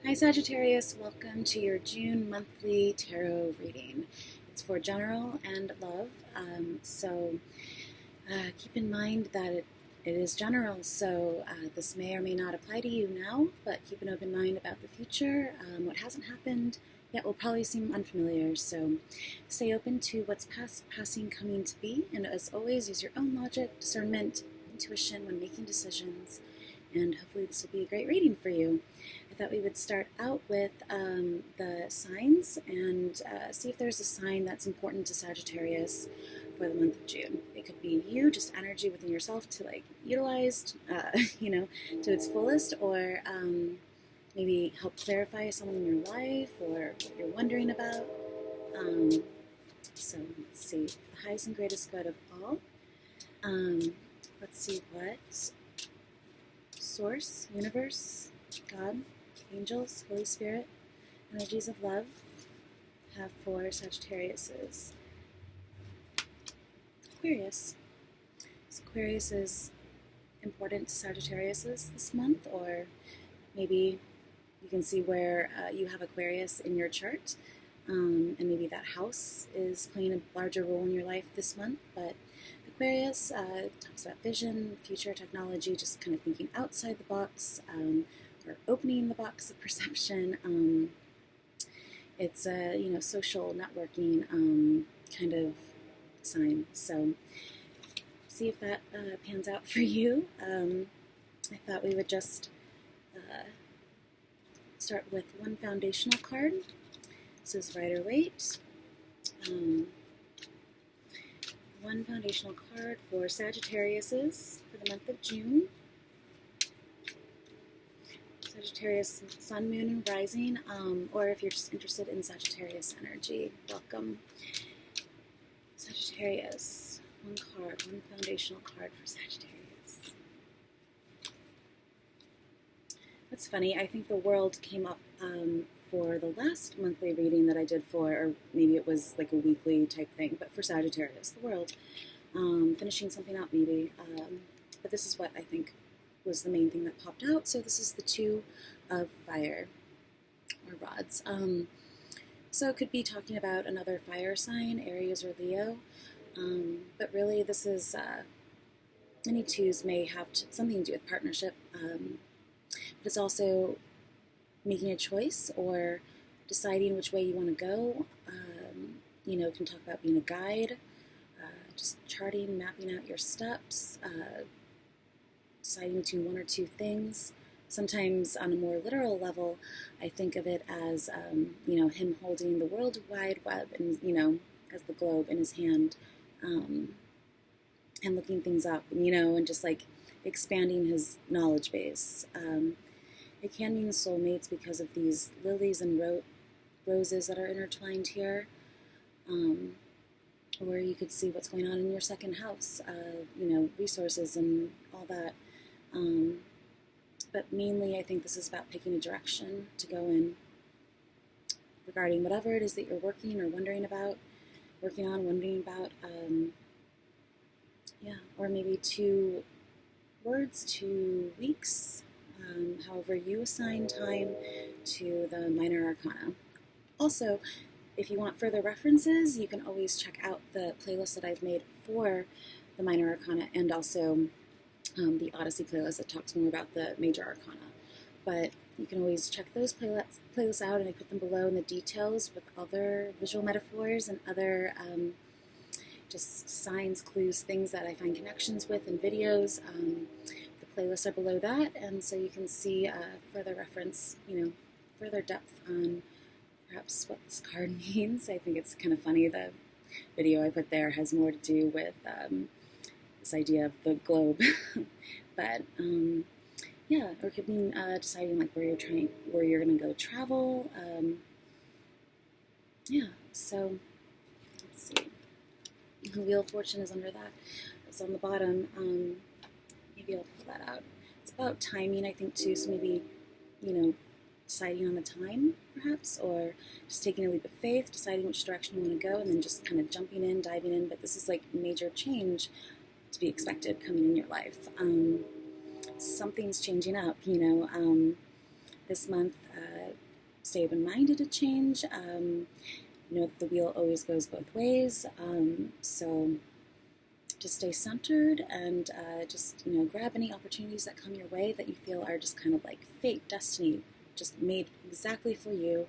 Hi Sagittarius, welcome to your June monthly tarot reading. It's for general and love, keep in mind that it is general, so this may or may not apply to you now, but keep an open mind about the future. What hasn't happened yet will probably seem unfamiliar, so stay open to what's passing, coming to be, and as always, use your own logic, discernment, intuition when making decisions, and hopefully this will be a great reading for you. I thought we would start out with the signs and see if there's a sign that's important to Sagittarius for the month of June. It could be you, just energy within yourself to utilize, to its fullest, or maybe help clarify someone in your life or what you're wondering about. So let's see, the highest and greatest good of all. Let's see what Source, Universe, God, Angels, Holy Spirit, energies of love have for Sagittarius's. Aquarius. So Aquarius is important to Sagittarius's this month, or maybe you can see where you have Aquarius in your chart, and maybe that house is playing a larger role in your life this month, but Aquarius talks about vision, future, technology, just kind of thinking outside the box, or opening the box of perception. It's a social networking kind of sign. So see if that pans out for you. I thought we would just start with one foundational card. This is Rider-Waite. One foundational card for Sagittarius's for the month of June. Sagittarius, Sun, Moon, and Rising, or if you're just interested in Sagittarius energy, welcome. Sagittarius, one card, one foundational card for Sagittarius. That's funny, I think the world came up for the last monthly reading that I did for, or maybe it was like a weekly type thing, but for Sagittarius, the world, finishing something up maybe, but this is what I think was the main thing that popped out. So this is the Two of Fire, or Rods. So it could be talking about another fire sign, Aries or Leo, but really this is, any twos may have something to do with partnership, but it's also making a choice or deciding which way you want to go. Can talk about being a guide, just charting, mapping out your steps, deciding between one or two things. Sometimes on a more literal level, I think of it as, him holding the World Wide Web and, as the globe in his hand, and looking things up, and just expanding his knowledge base. It can mean soulmates because of these lilies and roses that are intertwined here. Or you could see what's going on in your second house, resources and all that. But mainly I think this is about picking a direction to go in regarding whatever it is that you're working or wondering about, or maybe 2 words, 2 weeks, however you assign time to the minor arcana. Also, if you want further references, you can always check out the playlist that I've made for the minor arcana, and also the Odyssey playlist that talks more about the major arcana. But you can always check those playlists out, and I put them below in the details with other visual metaphors and other just signs, clues, things that I find connections with in videos. The playlists are below that, and so you can see further reference, further depth on perhaps what this card means. I think it's kind of funny. The video I put there has more to do with this idea of the globe, but or it could mean deciding where you're going to go travel. So let's see. The Wheel of Fortune is under that. It's on the bottom. Maybe I'll pull that out. It's about timing, I think, too. So maybe, deciding on the time, perhaps, or just taking a leap of faith, deciding which direction you want to go, and then just kind of jumping in, diving in. But this is major change to be expected coming in your life. Something's changing up, this month. stay open-minded to change. Know that the wheel always goes both ways. So just stay centered and just, grab any opportunities that come your way that you feel are just kind of like fate, destiny, just made exactly for you.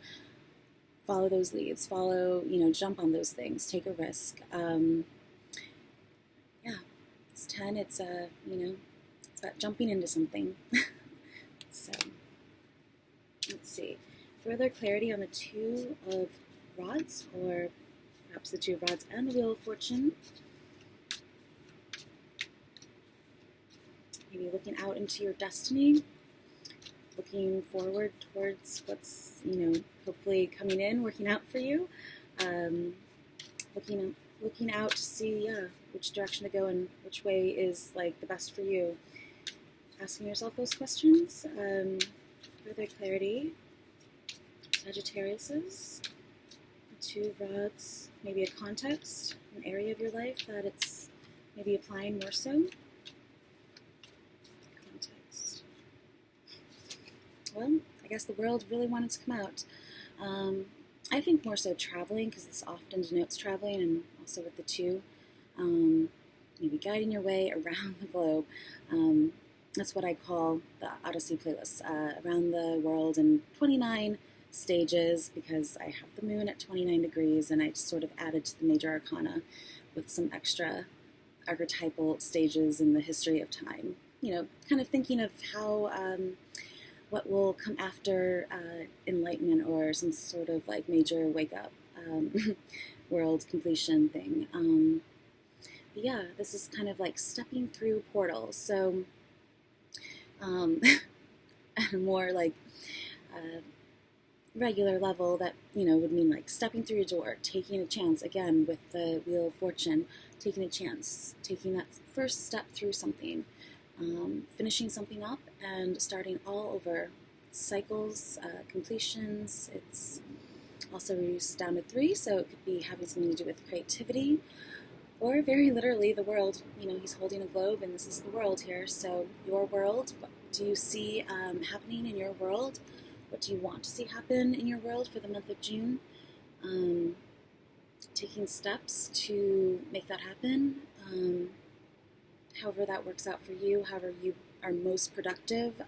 Follow those leads, jump on those things, take a risk. Yeah, it's 10, it's about jumping into something. So, let's see. Further clarity on the Two of Rods, or perhaps the Two of Rods and the Wheel of Fortune. Maybe looking out into your destiny, looking forward towards what's, hopefully coming in, working out for you. Looking out to see, which direction to go and which way is like the best for you. Asking yourself those questions. Further clarity. Sagittariuses. The Two of Rods. Maybe a context, an area of your life that it's maybe applying more so. Context. Well, I guess the world really wanted to come out. I think more so traveling, because this often denotes traveling, and also with the two, maybe guiding your way around the globe. That's what I call the Odyssey playlist, around the world in 29 stages, because I have the moon at 29 degrees, and I just sort of added to the major arcana with some extra archetypal stages in the history of time. Kind of thinking of how what will come after enlightenment or some sort of like major wake-up world completion thing. But yeah, this is kind of like stepping through portals. So at a more like regular level, that would mean like stepping through a door, taking a chance, again with the Wheel of Fortune, taking a chance, taking that first step through something. Finishing something up and starting all over. Cycles, completions. It's also reduced down to 3, so it could be having something to do with creativity, or very literally the world. He's holding a globe, and this is the world here. So your world, what do you see happening in your world? What do you want to see happen in your world for the month of June? Taking steps to make that happen. However that works out for you, however you are most productive,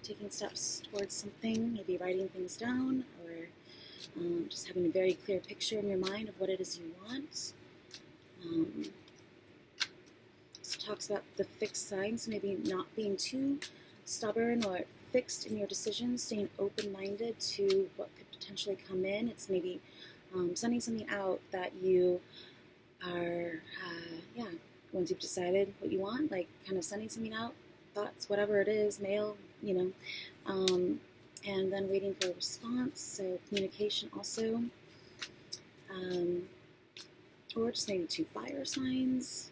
taking steps towards something, maybe writing things down, or just having a very clear picture in your mind of what it is you want. This talks about the fixed signs, maybe not being too stubborn or fixed in your decisions, staying open-minded to what could potentially come in. It's maybe sending something out that you are, once you've decided what you want, like kind of sending something out, thoughts, whatever it is, mail, and then waiting for a response. So communication also, or just maybe 2 fire signs.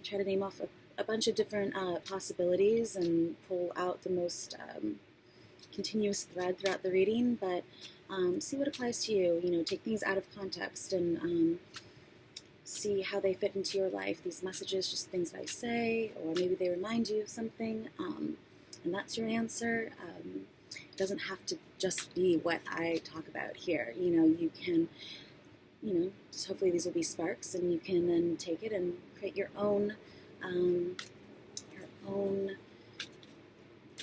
Try to name off a bunch of different possibilities and pull out the most continuous thread throughout the reading, but see what applies to you. Take things out of context and see how they fit into your life. These messages, just things that I say, or maybe they remind you of something, and that's your answer. It doesn't have to just be what I talk about here. You can, just hopefully these will be sparks, and you can then take it and create your own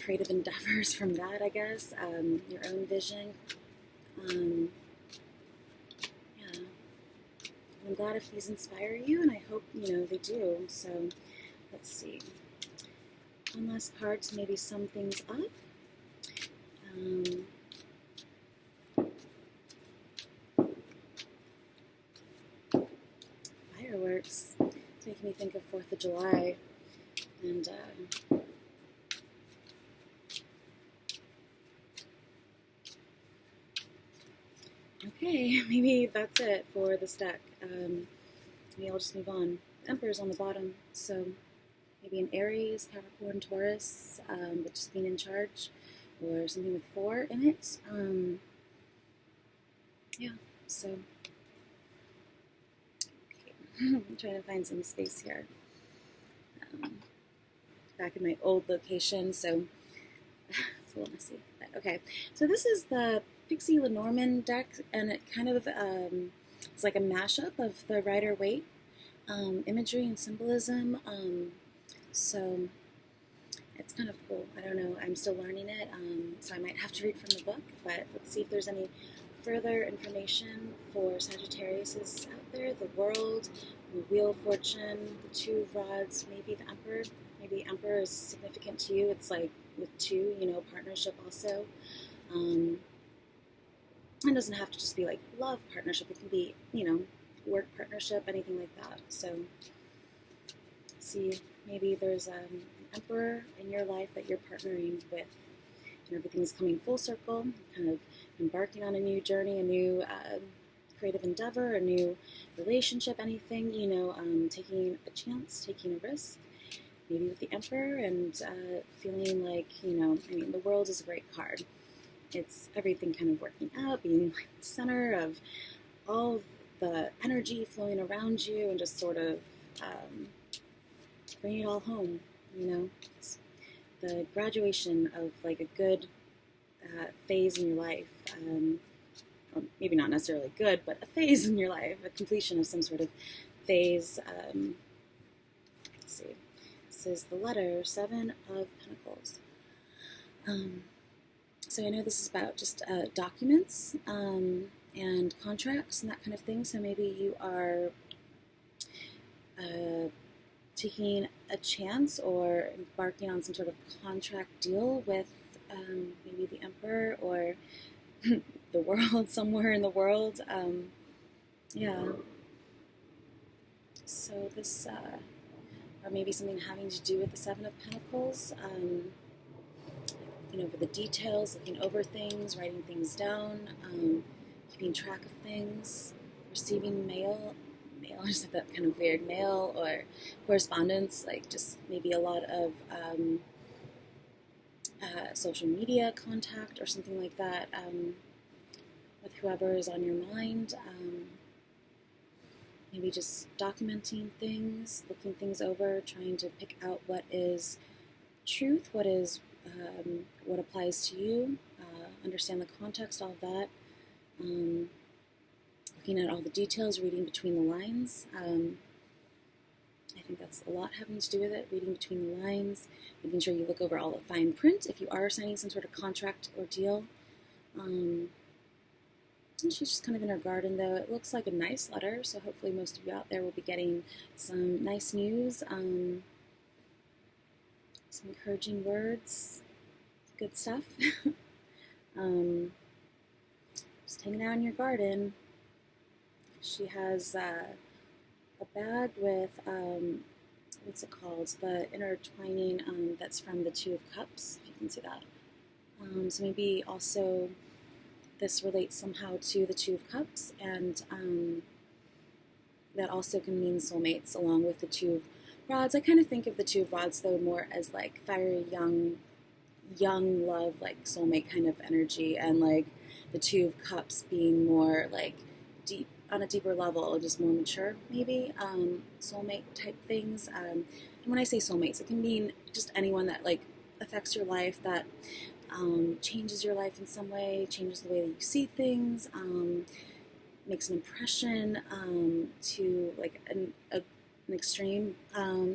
creative endeavors from that, I guess. Your own vision. I'm glad if these inspire you, and I hope, they do. So, let's see. One last card to maybe sum things up. Fireworks. It's making me think of 4th of July. And, okay, maybe that's it for this deck. Maybe I'll just move on. The Emperor's on the bottom, so maybe an Aries, Capricorn, Taurus, but just being in charge, or something with 4 in it. Yeah, so okay. I'm trying to find some space here. Back in my old location, so it's a little messy, but Okay, so this is the Pixie Lenormand deck, and it kind of it's like a mashup of the Rider-Waite imagery and symbolism. So it's kind of cool. I don't know. I'm still learning it, so I might have to read from the book. But let's see if there's any further information for Sagittarius out there. The World, the Wheel of Fortune, the Two of Rods, maybe the Emperor. Maybe Emperor is significant to you. It's like with two, partnership also. It doesn't have to just be like love partnership. It can be, work partnership, anything like that. So, see, maybe there's an emperor in your life that you're partnering with, and everything's coming full circle, kind of embarking on a new journey, a new creative endeavor, a new relationship, anything, taking a chance, taking a risk, maybe with the emperor, and feeling like, the World is a great card. It's everything kind of working out, being like the center of all of the energy flowing around you, and just sort of bring it all home, It's the graduation of like a good phase in your life, or maybe not necessarily good, but a phase in your life, a completion of some sort of phase. Let's see. This is the letter 7 of Pentacles. So I know this is about just documents and contracts and that kind of thing. So maybe you are taking a chance or embarking on some sort of contract deal with maybe the Emperor or the world, somewhere in the world. Yeah. So this, or maybe something having to do with the 7 of Pentacles. Looking over the details, looking over things, writing things down, keeping track of things, receiving mail, I just have that kind of weird mail or correspondence, like just maybe a lot of social media contact or something like that with whoever is on your mind. Maybe just documenting things, looking things over, trying to pick out what is truth, what is what applies to you, understand the context, all of that. Looking at all the details, reading between the lines. I think that's a lot having to do with it, reading between the lines, making sure you look over all the fine print if you are signing some sort of contract or deal. And she's just kind of in her garden, though. It looks like a nice letter, so hopefully most of you out there will be getting some nice news, some encouraging words, good stuff. Just hanging out in your garden. She has a bag with, what's it called? The intertwining that's from the Two of Cups, if you can see that. So maybe also this relates somehow to the Two of Cups, and that also can mean soulmates along with the Two of Rods. I kind of think of the Two of Rods, though, more as like fiery, young love, like soulmate kind of energy, and like the Two of Cups being more like deep, on a deeper level, just more mature, maybe, soulmate type things. And when I say soulmates, it can mean just anyone that like affects your life, that changes your life in some way, changes the way that you see things, makes an impression to like an extreme,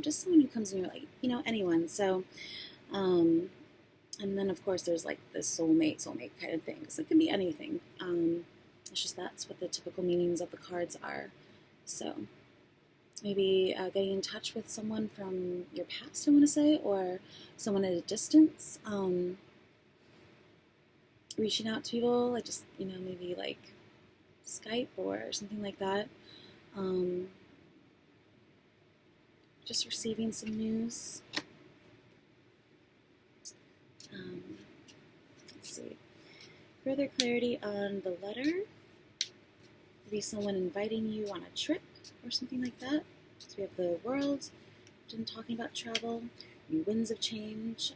just someone who comes in your life, anyone. So, and then of course there's like the soulmate kind of thing. So it can be anything. It's just that's what the typical meanings of the cards are. So maybe getting in touch with someone from your past, I want to say, or someone at a distance. Reaching out to people, like just, maybe like Skype or something like that. Just receiving some news. Let's see. Further clarity on the letter. Maybe someone inviting you on a trip or something like that. So we have the World, been talking about travel, new winds of change,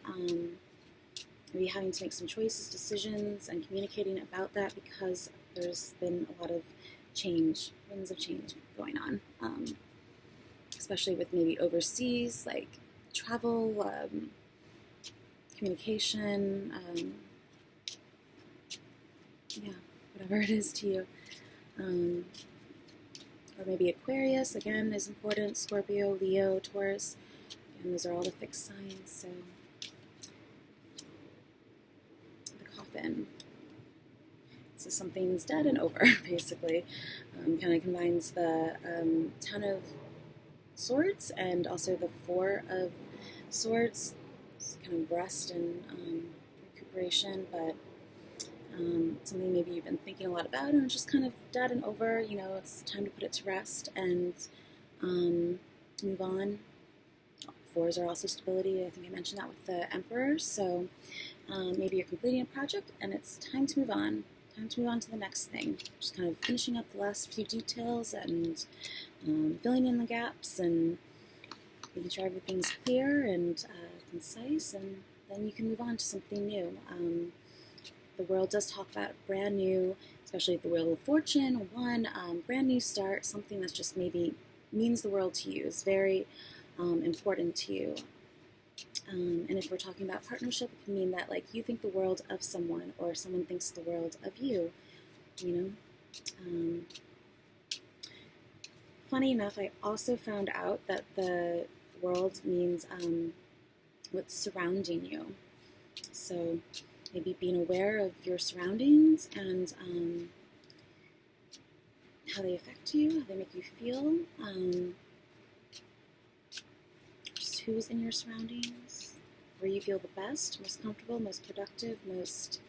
maybe having to make some choices, decisions, and communicating about that because there's been a lot of change, winds of change going on, especially with maybe overseas, like travel, communication, yeah, whatever it is to you. Or maybe Aquarius, again, is important. Scorpio, Leo, Taurus. And those are all the fixed signs. So the coffin. So something's dead and over, basically. Kind of combines the Ten of Swords and also the Four of Swords. It's kind of rest and recuperation, but something maybe you've been thinking a lot about and it's just kind of dead and over. You know, it's time to put it to rest and move on. Fours are also stability. I think I mentioned that with the Emperor. So maybe you're completing a project and it's time to move on. Time to move on to the next thing. Just kind of finishing up the last few details and filling in the gaps and making sure everything's clear and concise, and then you can move on to something new. The world does talk about brand new, especially the Wheel of Fortune, one brand new start, something that's just maybe means the world to you, is very important to you. And if we're talking about partnership, it can mean that like you think the world of someone or someone thinks the world of you, you know. Funny enough, I also found out that the world means what's surrounding you. So maybe being aware of your surroundings and how they affect you, how they make you feel, just who's in your surroundings, where you feel the best, most comfortable, most productive, most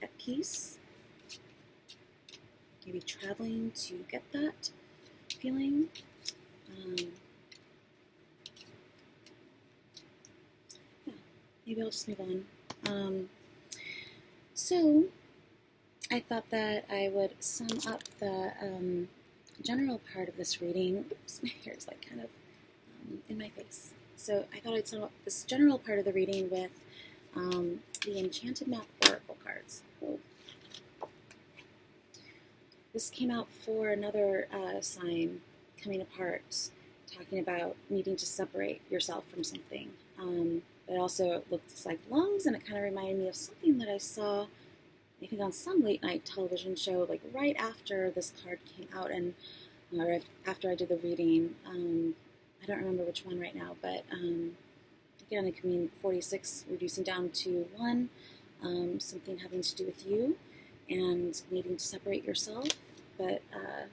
at peace. Maybe traveling to get that feeling. Yeah, maybe I'll just move on. So I thought that I would sum up the general part of this reading. Oops, my hair is like kind of in my face. So I thought I'd sum up this general part of the reading with the Enchanted Map Oracle cards. Oh. This came out for another sign coming apart, talking about needing to separate yourself from something. It also looked like lungs, and it kind of reminded me of something that I saw, I think, on some late night television show, like right after this card came out, and or after I did the reading. I don't remember which one right now, but again, it can mean 46 reducing down to 1, something having to do with you and needing to separate yourself, but I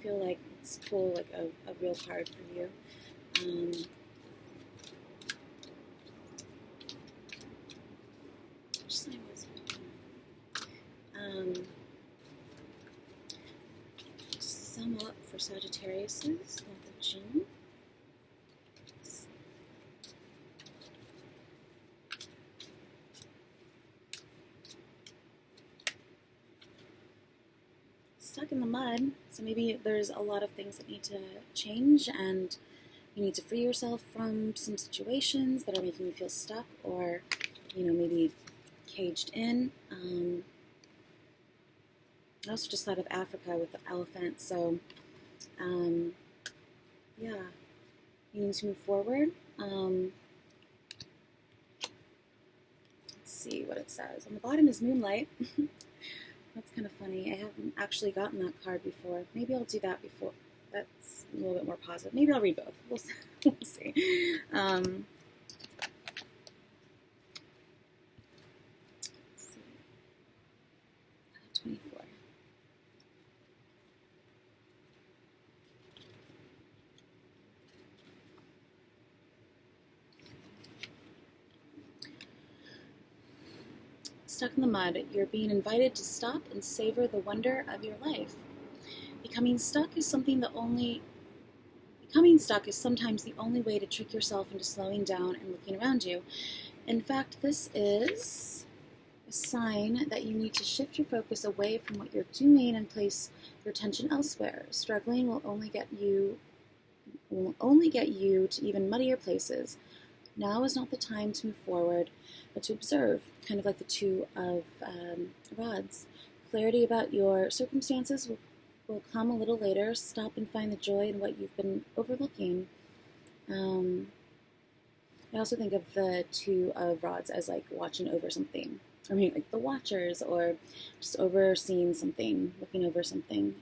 feel like it's pull like a real card for you. Which sign was it? To sum up for Sagittarius's month of June. Stuck in the mud, so maybe there's a lot of things that need to change and you need to free yourself from some situations that are making you feel stuck or, you know, maybe caged in. I also just thought of Africa with the elephant, so yeah, you need to move forward. Let's see what it says. On the bottom is Moonlight. That's kind of funny. I haven't actually gotten that card before. Maybe I'll do that before. That's a little bit more positive. Maybe I'll read both. We'll see. Let's see. 24. Stuck in the mud, you're being invited to stop and savor the wonder of your life. Becoming stuck is sometimes the only way to trick yourself into slowing down and looking around you. In fact, this is a sign that you need to shift your focus away from what you're doing and place your attention elsewhere. Struggling will only get you to even muddier places. Now is not the time to move forward, but to observe, kind of like the Two of Rods. Clarity about your circumstances will come a little later. Stop and find the joy in what you've been overlooking. I I also think of the Two of Rods as like watching over something. I mean, like the Watchers, or just overseeing something, looking over something.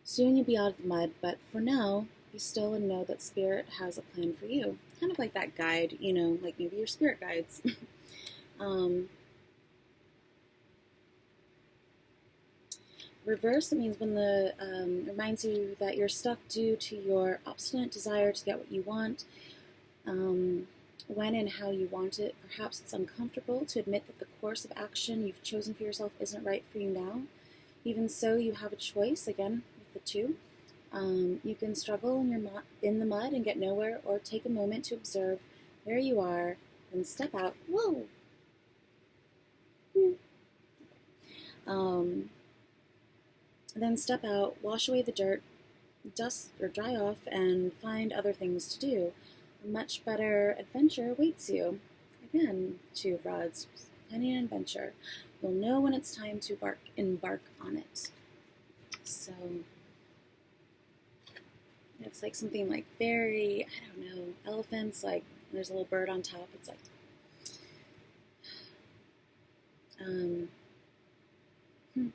Soon you'll be out of the mud, but for now, be still and know that Spirit has a plan for you. Kind of like that guide, you know, like maybe your spirit guides. Reverse, it means when the reminds you that you're stuck due to your obstinate desire to get what you want, when and how you want it. Perhaps it's uncomfortable to admit that the course of action you've chosen for yourself isn't right for you now. Even so, you have a choice, again, with the two. You can struggle in the mud and get nowhere, or take a moment to observe where you are and step out. Whoa! Then step out, wash away the dirt, dust or dry off, and find other things to do. A much better adventure awaits you. Again, Two of Rods, planning an adventure. You'll know when it's time to embark on it. So it's like something like very, I don't know, elephants, like there's a little bird on top. It's like, not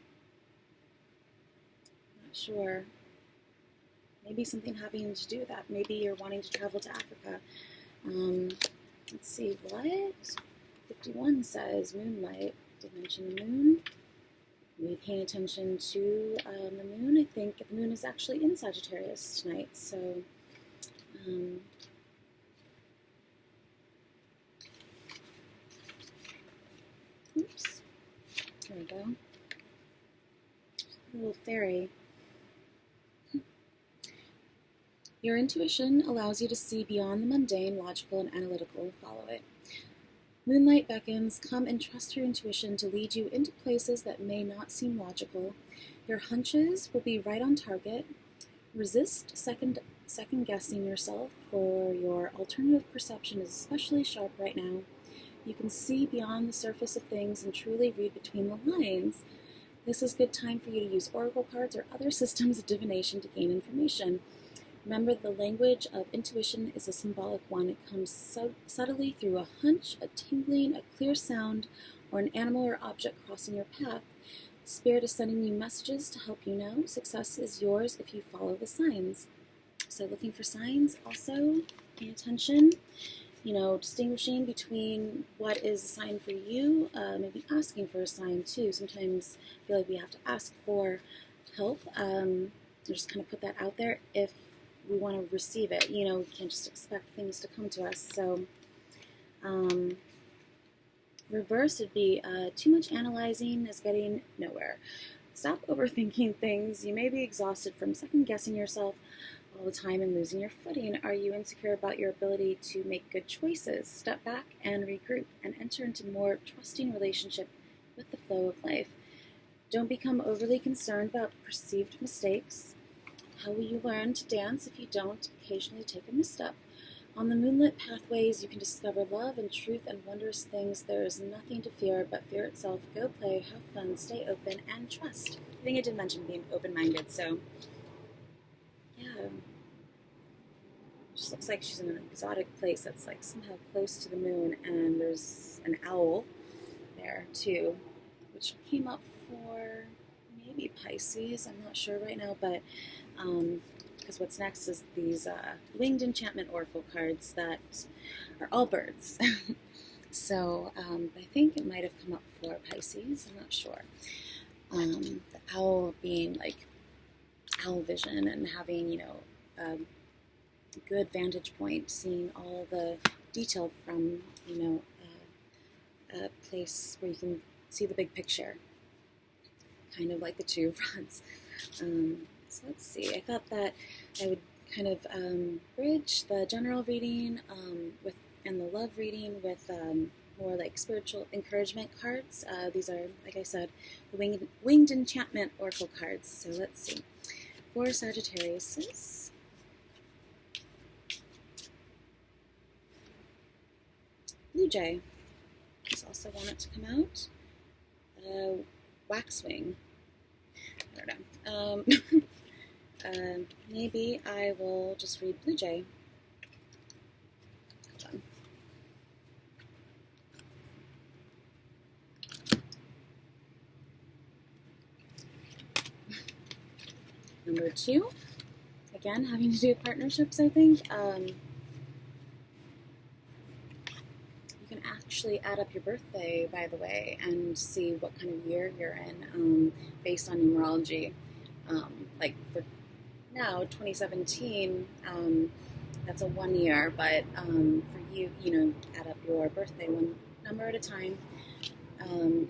sure. Maybe something having to do with that. Maybe you're wanting to travel to Africa. Let's see, what? 51 says moonlight. Did mention the moon. Maybe paying attention to the moon. I think the moon is actually in Sagittarius tonight, so oops. There we go. A little fairy. Your intuition allows you to see beyond the mundane, logical, and analytical. Follow it. Moonlight beckons. Come and trust your intuition to lead you into places that may not seem logical. Your hunches will be right on target. Resist second-guessing yourself, for your alternative perception is especially sharp right now. You can see beyond the surface of things and truly read between the lines. This is a good time for you to use oracle cards or other systems of divination to gain information. Remember, the language of intuition is a symbolic one. It comes subtly through a hunch, a tingling, a clear sound, or an animal or object crossing your path. Spirit is sending you messages to help you know. Success is yours if you follow the signs. So looking for signs, also paying attention, you know, distinguishing between what is a sign for you, maybe asking for a sign too. Sometimes I feel like we have to ask for help, just kind of put that out there if we want to receive it. You know, we can't just expect things to come to us. So reverse would be too much analyzing is getting nowhere. Stop overthinking things. You may be exhausted from second-guessing yourself all the time and losing your footing. Are you insecure about your ability to make good choices? Step back and regroup and enter into more trusting relationship with the flow of life. Don't become overly concerned about perceived mistakes. How will you learn to dance if you don't occasionally take a misstep? On the moonlit pathways, you can discover love and truth and wondrous things. There is nothing to fear but fear itself. Go play, have fun, stay open, and trust. I think I did mention being open-minded, so yeah. Just looks like she's in an exotic place that's like somehow close to the moon, and there's an owl there too, which came up for maybe Pisces. I'm not sure right now, but because what's next is these winged enchantment oracle cards that are all birds. So I think it might have come up for Pisces. I'm not sure. The owl being like owl vision and having, you know, a good vantage point, seeing all the detail from, you know, a place where you can see the big picture, kind of like the Two of Rods. So let's see. I thought that I would kind of bridge the general reading and the love reading with more like spiritual encouragement cards. These are, like I said, the winged enchantment oracle cards. So let's see. For Sagittariuses, Blue Jay. Just also want it to come out. Waxwing. I don't know. maybe I will just read Blue Jay. Hold on. Number 2, again, having to do with partnerships, I think. You can actually add up your birthday, by the way, and see what kind of year you're in based on numerology. Like for now, 2017, that's a 1 year, but for you, add up your birthday one number at a time.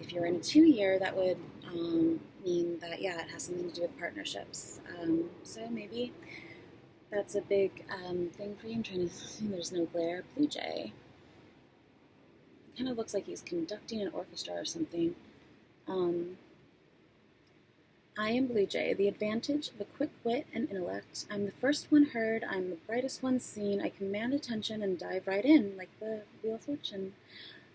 If you're in a 2 year, that would mean that, yeah, it has something to do with partnerships. So maybe that's a big thing for you. I'm trying to see, there's no glare. Blue Jay. It kind of looks like he's conducting an orchestra or something. I am Blue Jay, the advantage of a quick wit and intellect. I'm the first one heard, I'm the brightest one seen. I command attention and dive right in, like the Wheel of Fortune.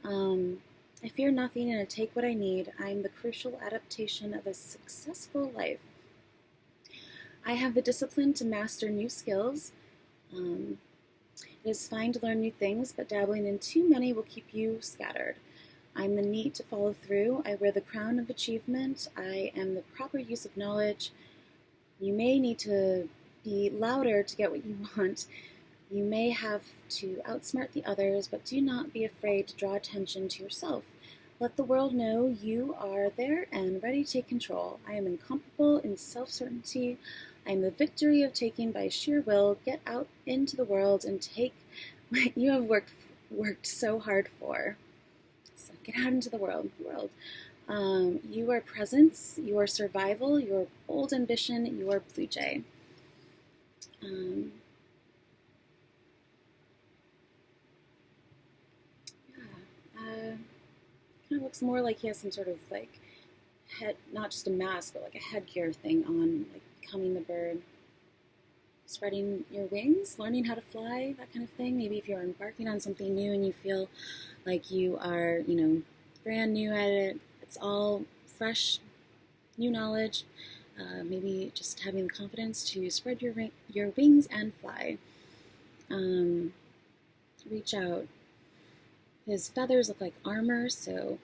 I fear nothing and I take what I need. I'm the crucial adaptation of a successful life. I have the discipline to master new skills. It is fine to learn new things, but dabbling in too many will keep you scattered. I'm the need to follow through. I wear the crown of achievement. I am the proper use of knowledge. You may need to be louder to get what you want. You may have to outsmart the others, but do not be afraid to draw attention to yourself. Let the world know you are there and ready to take control. I am incomparable in self-certainty. I am the victory of taking by sheer will. Get out into the world and take what you have worked so hard for. So get out into the world. You are presence, you are survival, you are bold ambition, you are Blue Jay. Kind of looks more like he has some sort of like head, not just a mask, but like a headgear thing on, like becoming the bird. Spreading your wings, learning how to fly, that kind of thing. Maybe if you're embarking on something new and you feel like you are, brand new at it, it's all fresh, new knowledge. Maybe just having the confidence to spread your wings and fly. Reach out. His feathers look like armor, so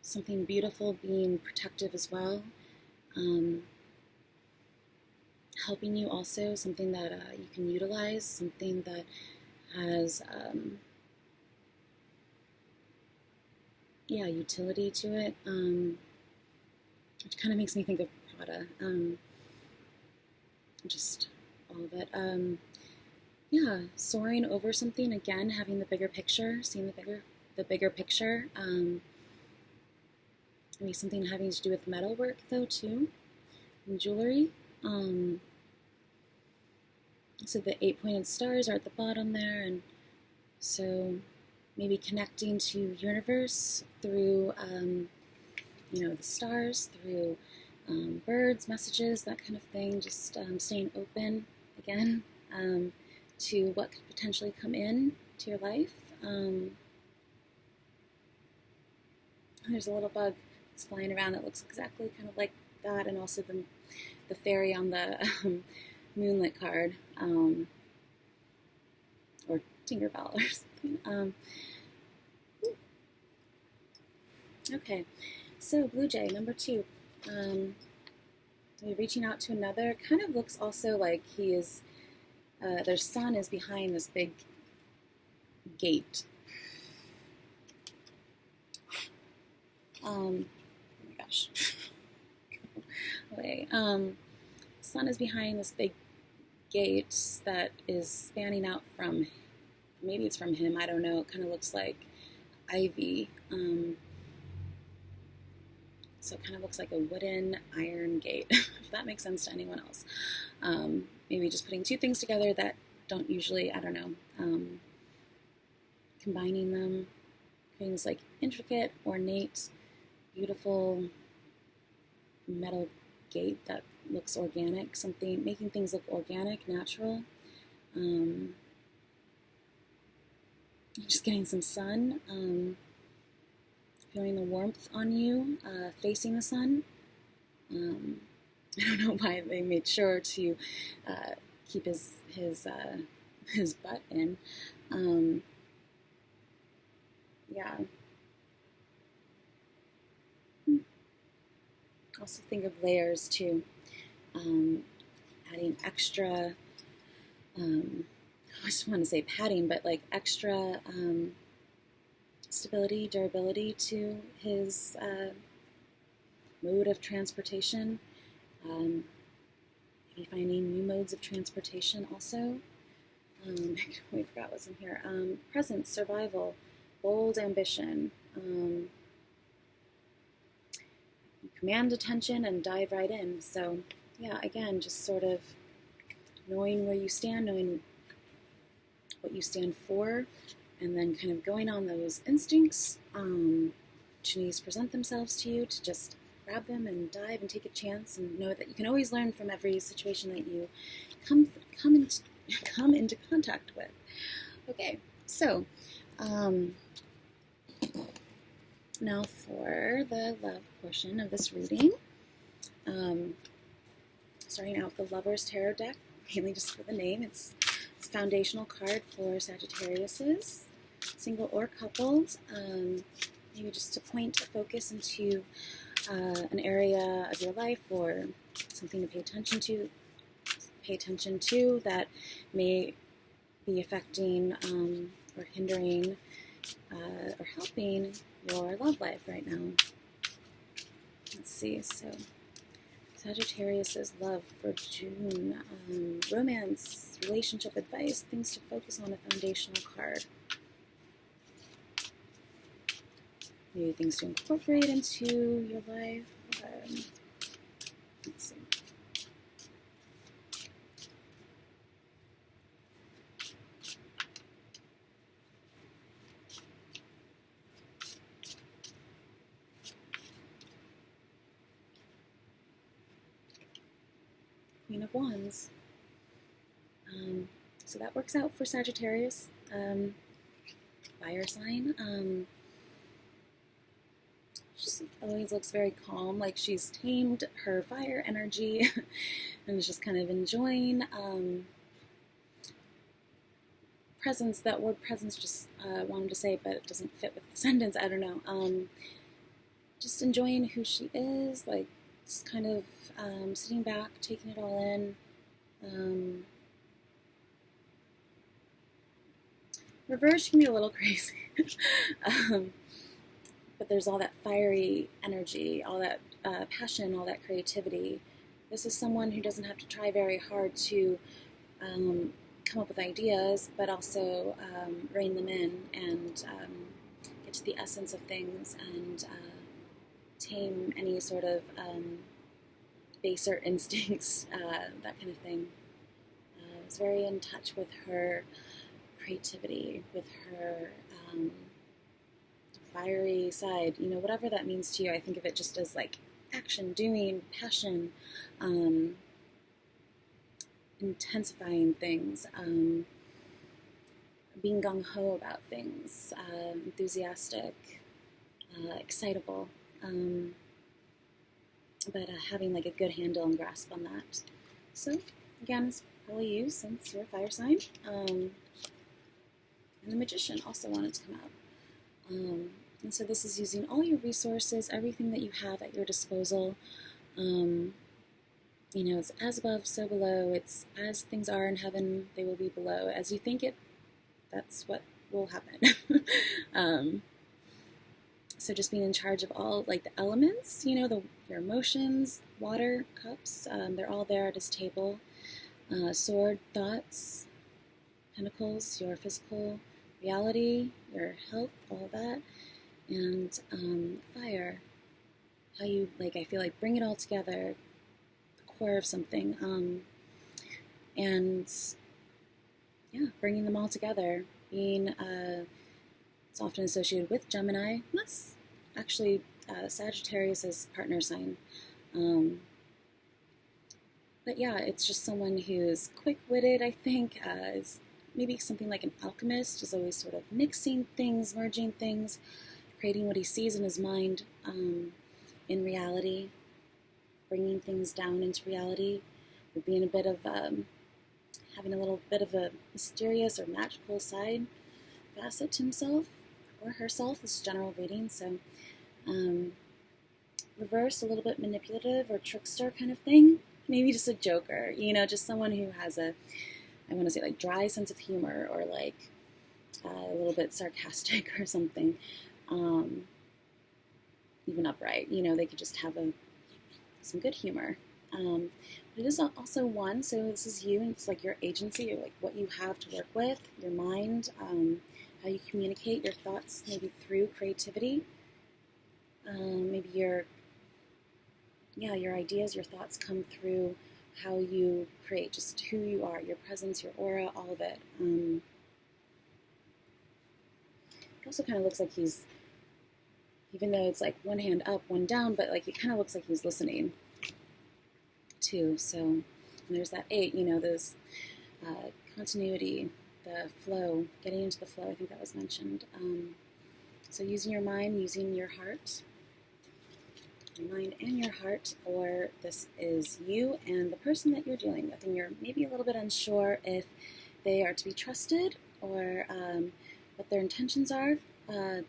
something beautiful, being protective as well. Helping you also, something that you can utilize, something that has, utility to it, which kind of makes me think of Prada, just all of it. Soaring over something, again, having the bigger picture, seeing the bigger picture, maybe something having to do with metalwork, though, too, and jewelry. So the 8-pointed stars are at the bottom there, and so maybe connecting to universe through, the stars, through birds, messages, that kind of thing, just staying open, again, to what could potentially come in to your life. There's a little bug that's flying around that looks exactly kind of like that, and also the fairy on the Moonlit card, or Tinkerbell or something. Okay, so Blue Jay, number 2. Reaching out to another, kind of looks also like he is, their sun is behind this big gate. Oh my gosh. Away. Sun is behind this big gate that is spanning out from, maybe it's from him, I don't know, it kind of looks like ivy. So it kind of looks like a wooden iron gate, if that makes sense to anyone else. Maybe just putting two things together that don't usually, I don't know, combining them, creating this like intricate, ornate, beautiful metal gate that looks organic, something, making things look organic, natural. Just getting some sun, feeling the warmth on you, facing the sun. I don't know why they made sure to keep his butt in. Yeah. Also think of layers too. Adding extra, I just want to say padding, but like extra stability, durability to his mode of transportation. Maybe finding new modes of transportation also. We forgot what's in here. Presence, survival, bold ambition. Command attention and dive right in. So yeah, again, just sort of knowing where you stand, knowing what you stand for, and then kind of going on those instincts. Opportunities present themselves to you to just grab them and dive and take a chance, and know that you can always learn from every situation that you come into contact with. Okay, so now for the love portion of this reading. Starting out with the Lover's Tarot deck, mainly just for the name. It's a foundational card for Sagittariuses, single or coupled. Maybe just to point a focus into an area of your life or something to pay attention to that may be affecting or hindering or helping your love life right now. Let's see, so Sagittarius' love for June, romance, relationship advice, things to focus on, a foundational card. Maybe things to incorporate into your life. Let's see. Queen of Wands. So that works out for Sagittarius, fire sign. She always looks very calm, like she's tamed her fire energy and is just kind of enjoying presence. That word presence just wanted to say, but it doesn't fit with the sentence. I don't know. Just enjoying who she is, like just kind of sitting back, taking it all in. Reverse can be a little crazy. But there's all that fiery energy, all that passion, all that creativity. This is someone who doesn't have to try very hard to come up with ideas, but also rein them in and get to the essence of things and tame any sort of baser instincts, that kind of thing. I was very in touch with her creativity, with her fiery side, whatever that means to you. I think of it just as like action, doing, passion, intensifying things, being gung-ho about things, enthusiastic, excitable, but having like a good handle and grasp on that. So again, it's probably you since you're a fire sign. And the Magician also wanted to come out. And so this is using all your resources, everything that you have at your disposal. It's as above, so below. It's as things are in heaven, they will be below. As you think it, that's what will happen. So just being in charge of all, like, the elements, your emotions, water, cups, they're all there at his table. Sword, thoughts, pentacles, your physical reality, your health, all of that. And fire, how you, like, I feel like bring it all together, the core of something. And yeah, bringing them all together, being, it's often associated with Gemini. That's actually Sagittarius' partner sign. But yeah, it's just someone who's quick-witted, I think, is maybe something like an alchemist, is always sort of mixing things, merging things, creating what he sees in his mind in reality, bringing things down into reality, or being a bit of having a little bit of a mysterious or magical side facet to himself or herself. This is general reading, so reverse, a little bit manipulative or trickster kind of thing. Maybe just a joker, just someone who has I want to say like dry sense of humor, or like a little bit sarcastic or something. Even upright, they could just have some good humor. But it is also one, so this is you, and it's like your agency, or like what you have to work with, your mind, how you communicate your thoughts, maybe through creativity. Maybe your ideas, your thoughts come through how you create, just who you are, your presence, your aura, all of it. It also kind of looks like he's, even though it's like one hand up, one down, but like it kind of looks like he's listening too. So there's that 8, those continuity, the flow, getting into the flow. I think that was mentioned. So using your mind, using your heart, your mind and your heart, or this is you and the person that you're dealing with, and you're maybe a little bit unsure if they are to be trusted, or what their intentions are,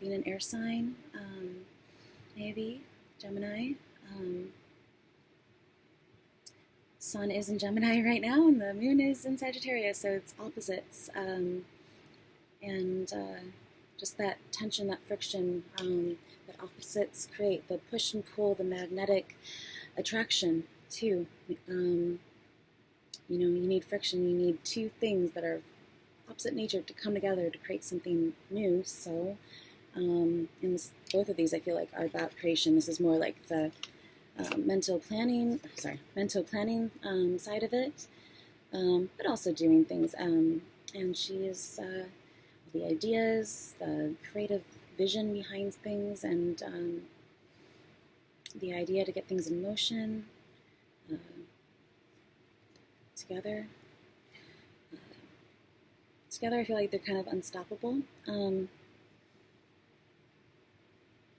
being an air sign, maybe Gemini. Sun is in Gemini right now, and the moon is in Sagittarius, so it's opposites. And just that tension, that friction that opposites create, the push and pull, the magnetic attraction, too. You need friction. You need two things that are opposite nature to come together to create something new. So, both of these I feel like are about creation. This is more like the mental planning side of it, but also doing things. And she is the ideas, the creative vision behind things, and the idea to get things in motion together. Together, I feel like they're kind of unstoppable.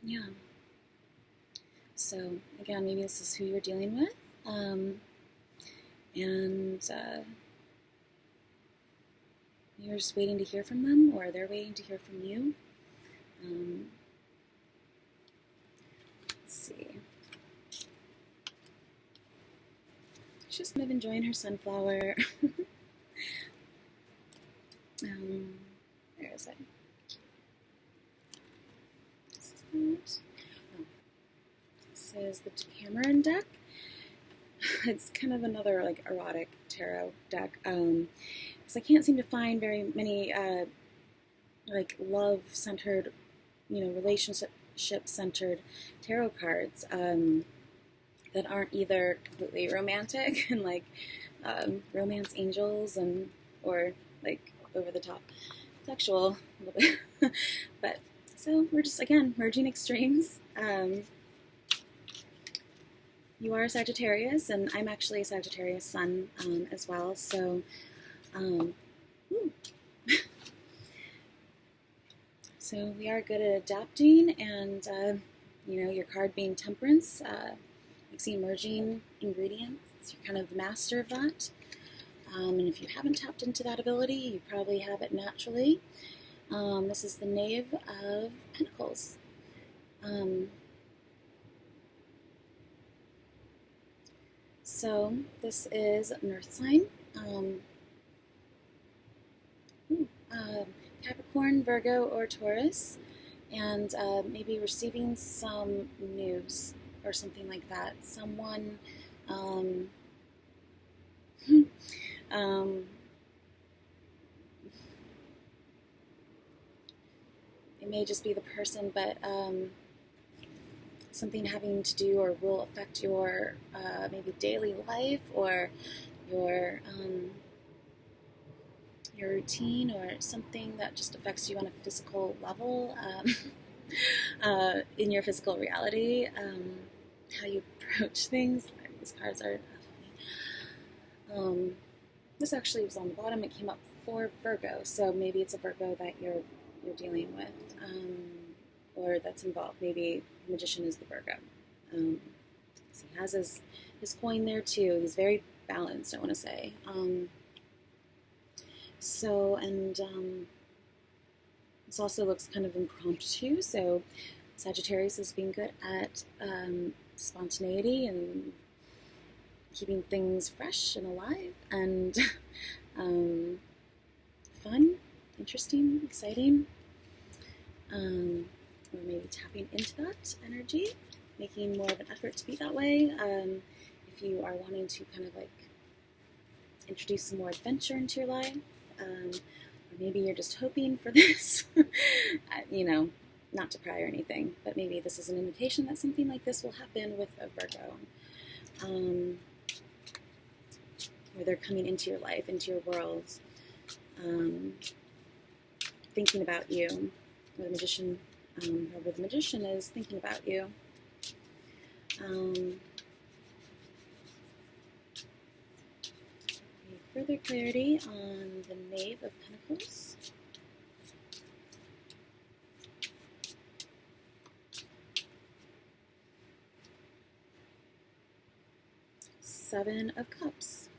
Yeah. So, again, maybe this is who you're dealing with. You're just waiting to hear from them, or they're waiting to hear from you. Let's see. She's just kind of enjoying her sunflower. Where is it? This is that. Oh. It says the Decameron deck. It's kind of another like erotic tarot deck. Because I can't seem to find very many like love-centered, relationship-centered tarot cards that aren't either completely romantic and like romance angels or like over the top sexual a little bit. But so we're just again merging extremes. You are a Sagittarius, and I'm actually a Sagittarius sun as well. So, so we are good at adapting, and your card being Temperance, like see merging ingredients. You're kind of the master of that. And if you haven't tapped into that ability, you probably have it naturally. This is the Knave of Pentacles. So this is an earth sign. Capricorn, Virgo, or Taurus, and maybe receiving some news or something like that. Someone it may just be the person, but something having to do or will affect your maybe daily life, or your routine, or something that just affects you on a physical level, in your physical reality, how you approach things. These cards are funny. This actually was on the bottom. It came up for Virgo, so maybe it's a Virgo that you're dealing with, or that's involved. Maybe the Magician is the Virgo. So he has his coin there too. He's very balanced, I want to say. This also looks kind of impromptu. So Sagittarius is being good at spontaneity and keeping things fresh and alive and fun, interesting, exciting. Or maybe tapping into that energy, making more of an effort to be that way. If you are wanting to kind of like introduce some more adventure into your life, or maybe you're just hoping for this, not to pry or anything, but maybe this is an indication that something like this will happen with a Virgo. Where they're coming into your life, into your world, thinking about you. The magician, whoever the magician is, thinking about you. Further clarity on the Knave of Pentacles. Seven of Cups.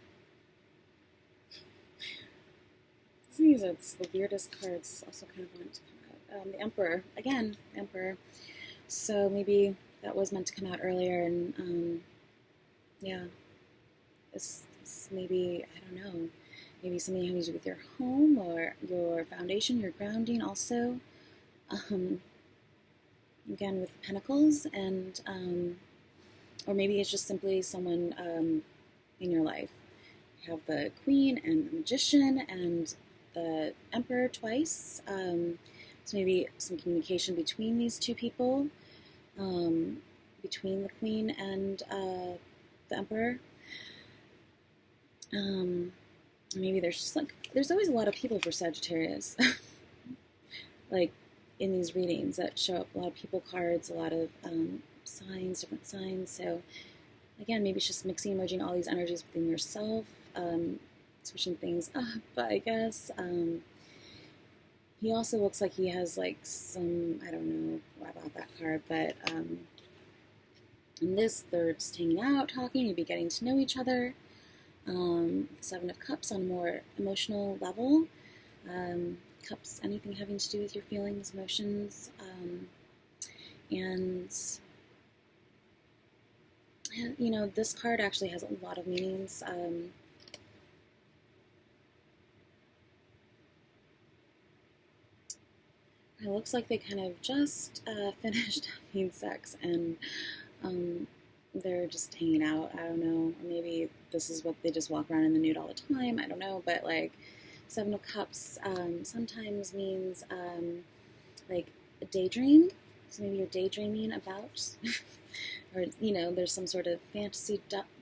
It's the weirdest cards. Also kind of want to come out. The Emperor. Again, Emperor. So maybe that was meant to come out earlier, and yeah. This maybe, I don't know, maybe something having to do with your home or your foundation, your grounding also. Again, with the Pentacles, and or maybe it's just simply someone in your life. You have the Queen and the Magician and the Emperor twice. So maybe some communication between these two people, between the Queen and the Emperor. Maybe there's just there's always a lot of people for Sagittarius, like in these readings that show up, a lot of people cards, a lot of signs, different signs. So again, maybe it's just mixing, merging all these energies within yourself, switching things up, I guess. He also looks like he has like some, I don't know about that card, but in this, they're just hanging out, talking, maybe getting to know each other. Seven of Cups on a more emotional level. Cups, anything having to do with your feelings, emotions, and this card actually has a lot of meanings. It looks like they kind of just finished having sex, and they're just hanging out. I don't know. Or maybe this is what they just walk around in the nude all the time. I don't know. But like Seven of Cups sometimes means like a daydream. So maybe you're daydreaming about, or there's some sort of fantasy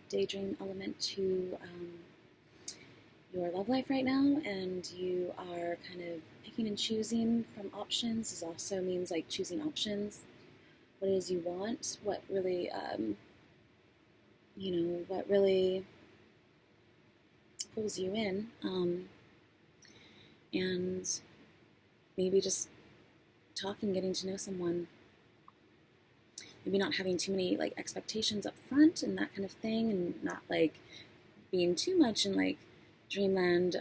daydream element to your love life right now, and you are kind of picking and choosing from options. This also means like choosing options. What it is you want, what really, what really pulls you in, and maybe just talking, getting to know someone. Maybe not having too many like expectations up front and that kind of thing, and not like being too much in like dreamland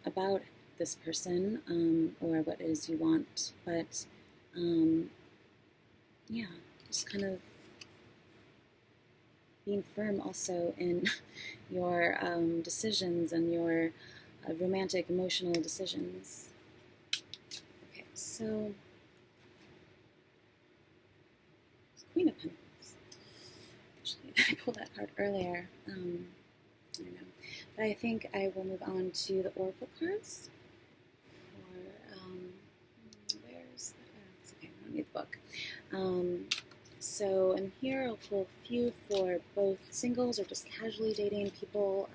about this person or what it is you want, but yeah, just kind of being firm also in your decisions and your romantic, emotional decisions. Okay, so Queen of Pentacles. Actually, I pulled that card earlier. I don't know. But I think I will move on to the Oracle cards. Where's that? Oh, it's okay, I don't need the book. So in here I'll pull a few for both singles or just casually dating people,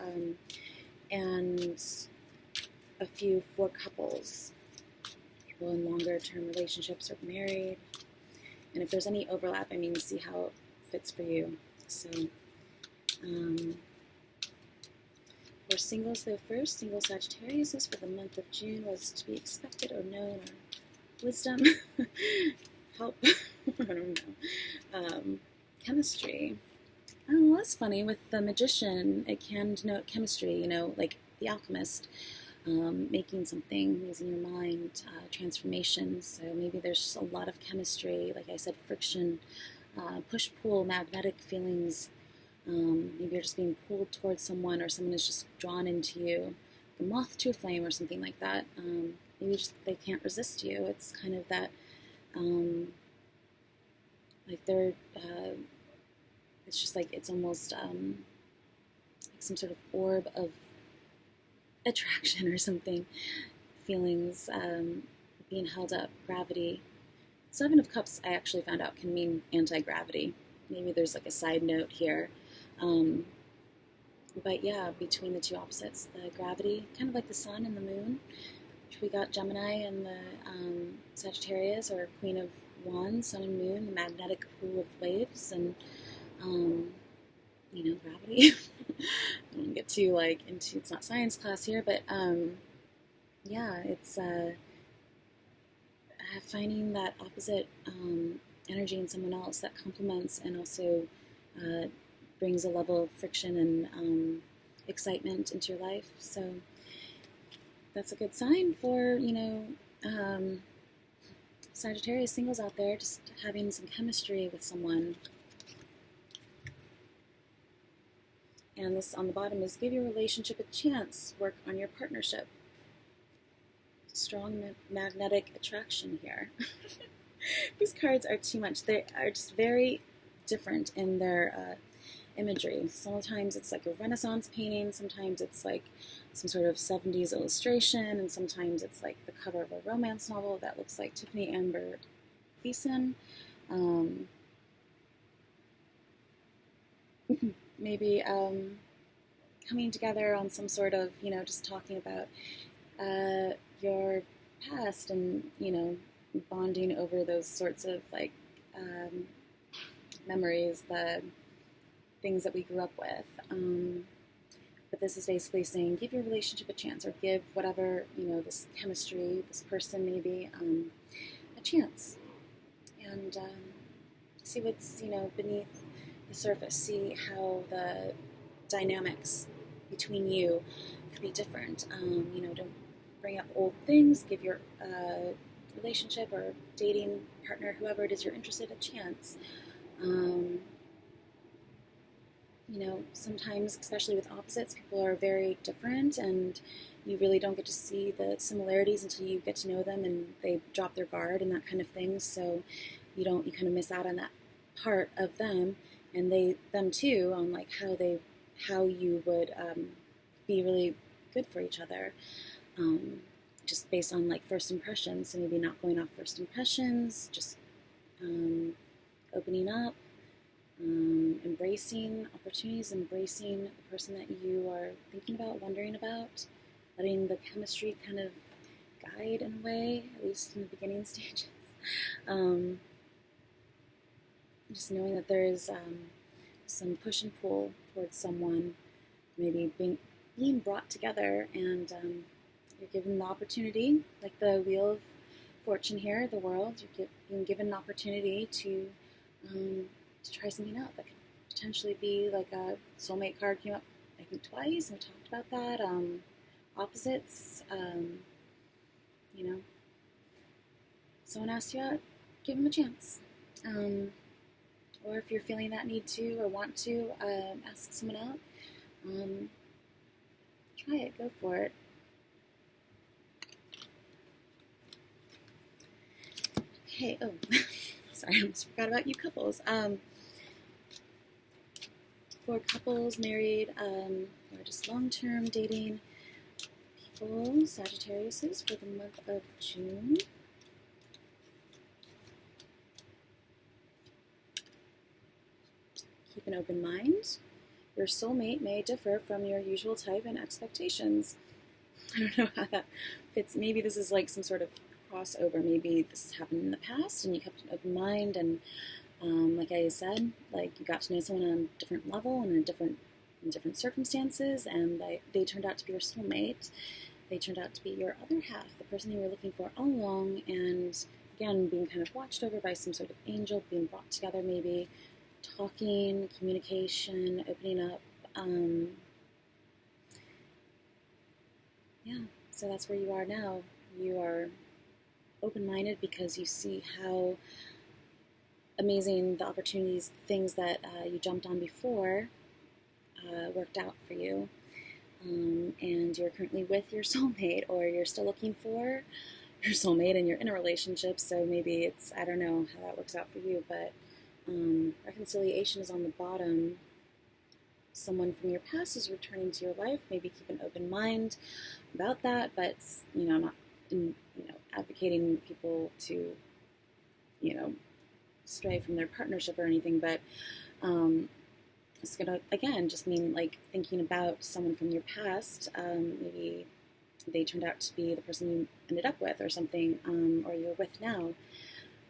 and a few for couples, people in longer term relationships or married. And if there's any overlap, I mean, see how it fits for you. So for singles though, first, single Sagittarius is for the month of June was to be expected or known or wisdom, help, I don't know, chemistry, Oh, that's funny. With the magician, it can denote chemistry, like the alchemist, making something using your mind, transformation. So maybe there's just a lot of chemistry, like I said, friction, push pull, magnetic feelings. Maybe you're just being pulled towards someone, or someone is just drawn into you, like a moth to a flame, or something like that. Maybe just they can't resist you. It's kind of that, like they're. It's just like it's almost like some sort of orb of attraction or something. Feelings being held up, gravity. Seven of Cups, I actually found out, can mean anti-gravity. Maybe there's like a side note here. But yeah, between the two opposites, the gravity, kind of like the sun and the moon, which we got Gemini and the Sagittarius, or Queen of Wands, sun and moon, the magnetic pool of waves, and gravity. I don't get too into, it's not science class here, but yeah, it's finding that opposite energy in someone else that complements and also brings a level of friction and excitement into your life. So that's a good sign for, Sagittarius singles out there, just having some chemistry with someone. And this on the bottom is give your relationship a chance, work on your partnership. Strong magnetic attraction here. These cards are too much. They are just very different in their imagery. Sometimes it's like a Renaissance painting, sometimes it's like some sort of 70s illustration, and sometimes it's like the cover of a romance novel that looks like Tiffany Amber Thiessen. Maybe coming together on some sort of, just talking about your past and, bonding over those sorts of like memories, the things that we grew up with. But this is basically saying give your relationship a chance, or give whatever, this chemistry, this person maybe, a chance. And see what's, beneath the surface. See how the dynamics between you could be different. Don't bring up old things. Give your relationship or dating partner, whoever it is you're interested, a chance. Sometimes, especially with opposites, people are very different, and you really don't get to see the similarities until you get to know them and they drop their guard and that kind of thing. So you kind of miss out on that part of them, and them too, on like how you would be really good for each other, just based on like first impressions. So maybe not going off first impressions, just opening up, embracing opportunities, embracing the person that you are thinking about, wondering about, letting the chemistry kind of guide in a way, at least in the beginning stages. Just knowing that there is some push and pull towards someone, maybe being brought together, and you're given the opportunity, like the Wheel of Fortune here, the world, you're being given an opportunity to try something out that could potentially be like a soulmate card came up, I think, twice, and we talked about that. Opposites, someone asked you out, give them a chance. Or if you're feeling that need to or want to ask someone out, try it, go for it. Okay, sorry, I almost forgot about you couples. For couples, married, or just long-term dating people, Sagittariuses, for the month of June. Keep an open mind. Your soulmate may differ from your usual type and expectations. I don't know how that fits. Maybe this is like some sort of crossover. Maybe this happened in the past and you kept an open mind, and like I said, like you got to know someone on a different level and in different circumstances, and they turned out to be your soulmate. They turned out to be your other half, the person you were looking for all along, and again, being kind of watched over by some sort of angel, being brought together maybe talking, communication, opening up. Yeah, so that's where you are now. You are open-minded because you see how amazing the opportunities, things that you jumped on before worked out for you. And you're currently with your soulmate, or you're still looking for your soulmate and you're in a relationship, so maybe it's, I don't know how that works out for you, but reconciliation is on the bottom. Someone from your past is returning to your life. Maybe keep an open mind about that, but I'm not advocating people to stray from their partnership or anything, but it's gonna again just mean like thinking about someone from your past. Maybe they turned out to be the person you ended up with or something, or you're with now.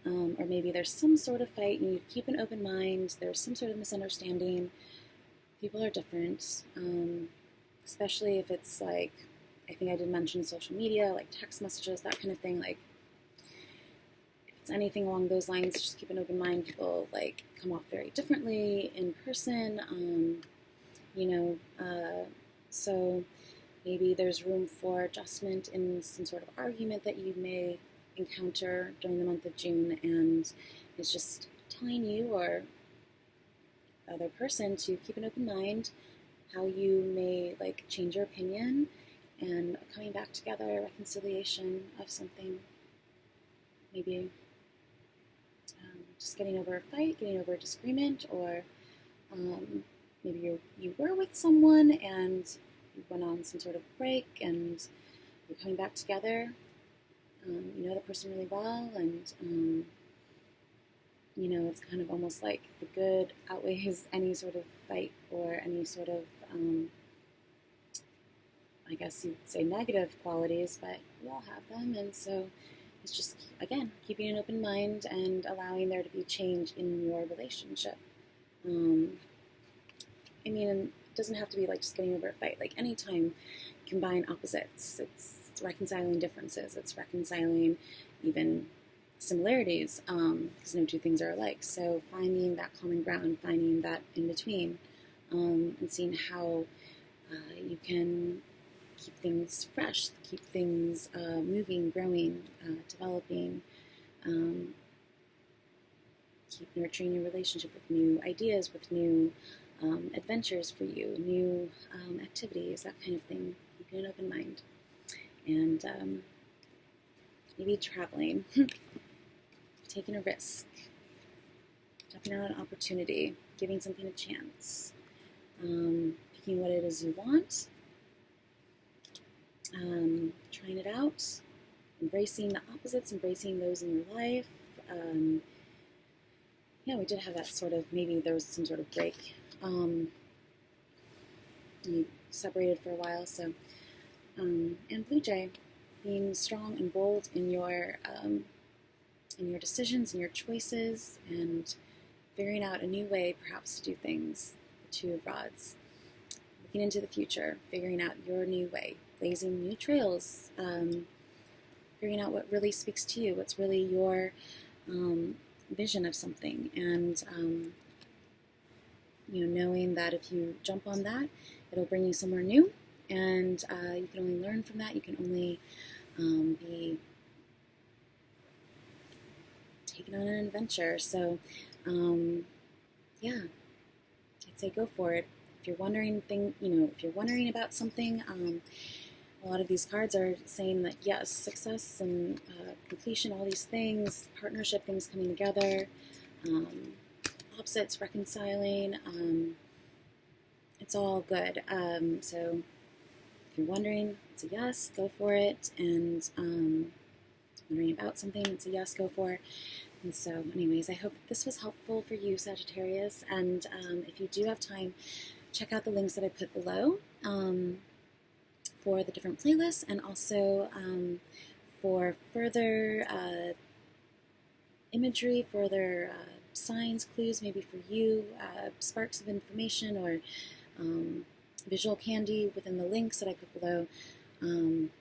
Or maybe there's some sort of fight and you keep an open mind, there's some sort of misunderstanding. People are different, especially if it's like, I think I did mention social media, like text messages, that kind of thing. Like, if it's anything along those lines, just keep an open mind. People like come off very differently in person, so maybe there's room for adjustment in some sort of argument that you may encounter during the month of June, and it's just telling you or other person to keep an open mind, how you may like change your opinion, and coming back together, reconciliation of something, maybe just getting over a fight, getting over a disagreement, or maybe you were with someone and you went on some sort of break and you're coming back together. You know the person really well, and it's kind of almost like the good outweighs any sort of fight or any sort of, I guess you'd say negative qualities, but we all have them, and so it's just, again, keeping an open mind and allowing there to be change in your relationship. It doesn't have to be like just getting over a fight. Like anytime you combine opposites, it's reconciling differences, it's reconciling even similarities, because no two things are alike. So finding that common ground, finding that in between, and seeing how you can keep things fresh, keep things moving, growing, developing, keep nurturing your relationship with new ideas, with new adventures for you, new activities, that kind of thing. Keeping an open mind. And maybe traveling, taking a risk, jumping on an opportunity, giving something a chance, picking what it is you want, trying it out, embracing the opposites, embracing those in your life. We did have that sort of, maybe there was some sort of break. You separated for a while, so, and Blue Jay, being strong and bold in your decisions and your choices, and figuring out a new way perhaps to do things. The Two of Rods, looking into the future, figuring out your new way, blazing new trails, figuring out what really speaks to you, what's really your vision of something, and knowing that if you jump on that, it'll bring you somewhere new, and you can only learn from that. You can only be taken on an adventure. So, I'd say go for it. If you're wondering about something, a lot of these cards are saying that yes, success and completion, all these things, partnership, things coming together, opposites reconciling. It's all good. So if you're wondering, it's a yes, go for it. And wondering about something, it's a yes, go for it. And so anyways, I hope this was helpful for you, Sagittarius. And if you do have time, check out the links that I put below for the different playlists, and also for further imagery, further signs, clues, maybe for you, sparks of information, or visual candy within the links that I put below. And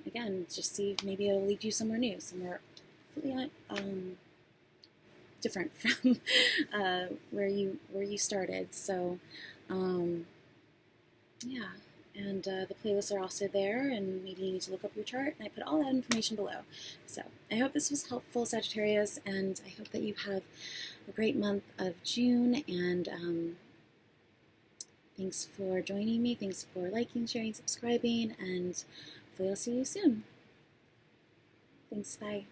again, just see, maybe it'll lead you somewhere new, somewhere completely different from where you started. So, yeah. And the playlists are also there, and maybe you need to look up your chart, and I put all that information below. So I hope this was helpful, Sagittarius, and I hope that you have a great month of June, and thanks for joining me. Thanks for liking, sharing, subscribing, and hopefully I'll see you soon. Thanks, bye.